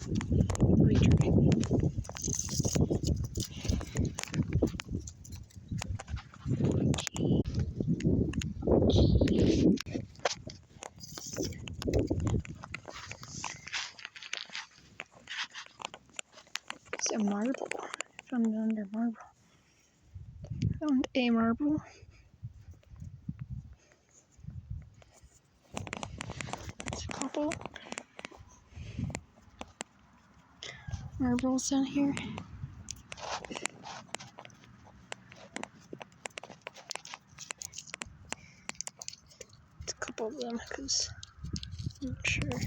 It's a marble. Found it under marble. Found a marble. There's a couple marbles down here. It's a couple of them because I'm not sure.